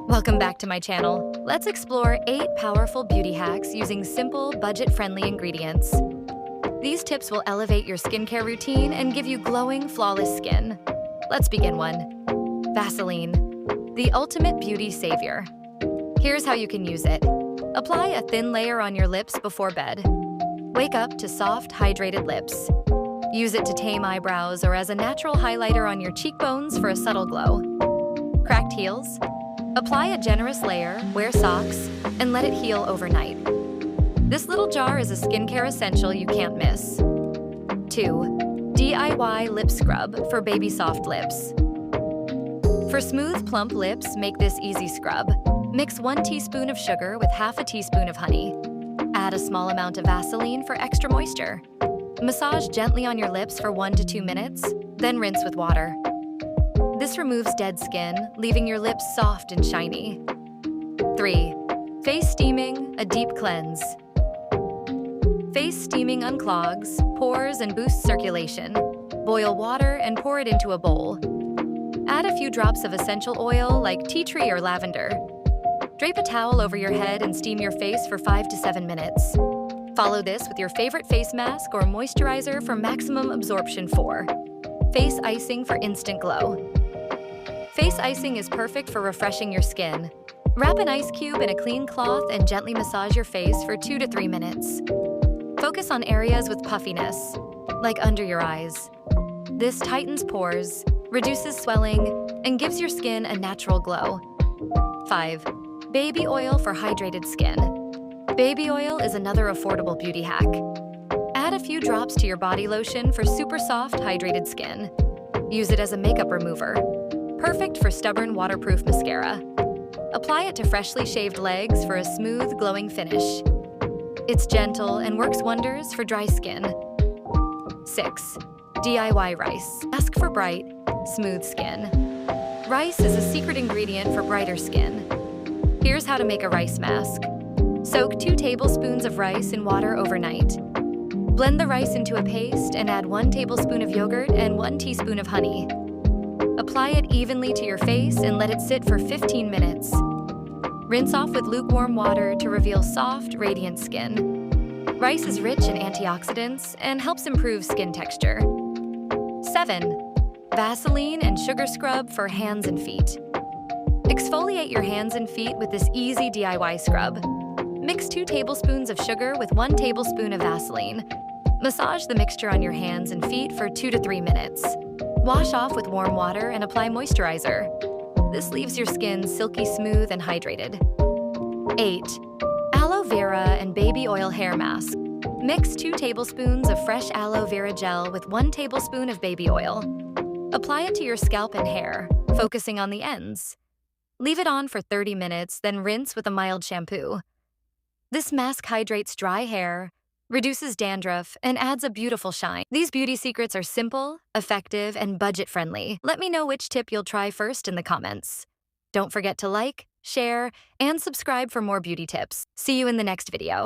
Welcome back to my channel. Let's explore 8 powerful beauty hacks using simple, budget-friendly ingredients. These tips will elevate your skincare routine and give you glowing, flawless skin. Let's begin 1. Vaseline, the ultimate beauty savior. Here's how you can use it. Apply a thin layer on your lips before bed. Wake up to soft, hydrated lips. Use it to tame eyebrows or as a natural highlighter on your cheekbones for a subtle glow. Cracked heels? Apply a generous layer, wear socks, and let it heal overnight. This little jar is a skincare essential you can't miss. 2. DIY lip scrub for baby soft lips. For smooth, plump lips, make this easy scrub. Mix 1 teaspoon of sugar with half a teaspoon of honey. Add a small amount of Vaseline for extra moisture. Massage gently on your lips for 1 to 2 minutes, then rinse with water. This removes dead skin, leaving your lips soft and shiny. 3. Face steaming, a deep cleanse. Face steaming unclogs, pores, and boosts circulation. Boil water and pour it into a bowl. Add a few drops of essential oil like tea tree or lavender. Drape a towel over your head and steam your face for 5 to 7 minutes. Follow this with your favorite face mask or moisturizer for maximum absorption. 4. Face icing for instant glow. Face icing is perfect for refreshing your skin. Wrap an ice cube in a clean cloth and gently massage your face for 2 to 3 minutes. Focus on areas with puffiness, like under your eyes. This tightens pores, reduces swelling, and gives your skin a natural glow. 5. Baby oil for hydrated skin. Baby oil is another affordable beauty hack. Add a few drops to your body lotion for super soft, hydrated skin. Use it as a makeup remover. Perfect for stubborn, waterproof mascara. Apply it to freshly shaved legs for a smooth, glowing finish. It's gentle and works wonders for dry skin. 6. DIY rice. Ask for bright, smooth skin. Rice is a secret ingredient for brighter skin. Here's how to make a rice mask. Soak 2 tablespoons of rice in water overnight. Blend the rice into a paste and add 1 tablespoon of yogurt and 1 teaspoon of honey. Apply it evenly to your face and let it sit for 15 minutes. Rinse off with lukewarm water to reveal soft, radiant skin. Rice is rich in antioxidants and helps improve skin texture. 7. Vaseline and sugar scrub for hands and feet. Exfoliate your hands and feet with this easy DIY scrub. Mix 2 tablespoons of sugar with 1 tablespoon of Vaseline. Massage the mixture on your hands and feet for 2 to 3 minutes. Wash off with warm water and apply moisturizer. This leaves your skin silky smooth and hydrated. 8. Aloe vera and baby oil hair mask. Mix 2 tablespoons of fresh aloe vera gel with 1 tablespoon of baby oil. Apply it to your scalp and hair, focusing on the ends. Leave it on for 30 minutes, then rinse with a mild shampoo. This mask hydrates dry hair, reduces dandruff, and adds a beautiful shine. These beauty secrets are simple, effective, and budget-friendly. Let me know which tip you'll try first in the comments. Don't forget to like, share, and subscribe for more beauty tips. See you in the next video.